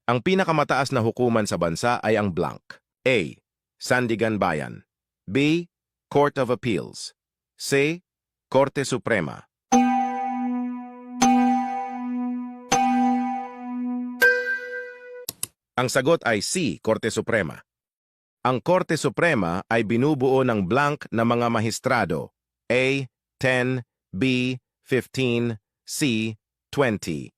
Ang pinakamataas na hukuman sa bansa ay ang blank. A. Sandigan Bayan. B. Court of Appeals. C. Korte Suprema. Ang sagot ay C. Korte Suprema. Ang Korte Suprema ay binubuo ng blank na mga mahistrado. A. 10, B. 15, C. 20.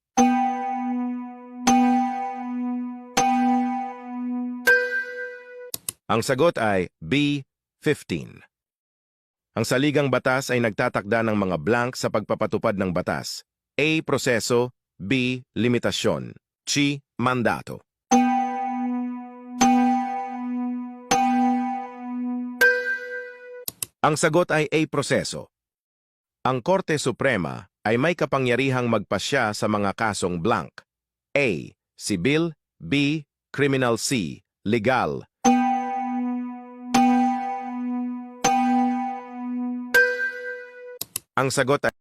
Ang sagot ay B. 15. Ang saligang batas ay nagtatakda ng mga blank sa pagpapatupad ng batas. A. Proseso. B. Limitasyon. C. Mandato. Ang sagot ay A. Proseso. Ang Korte Suprema ay may kapangyarihang magpasya sa mga kasong blank. A. Sibil. B. Criminal. C. Legal. Ang sagot ay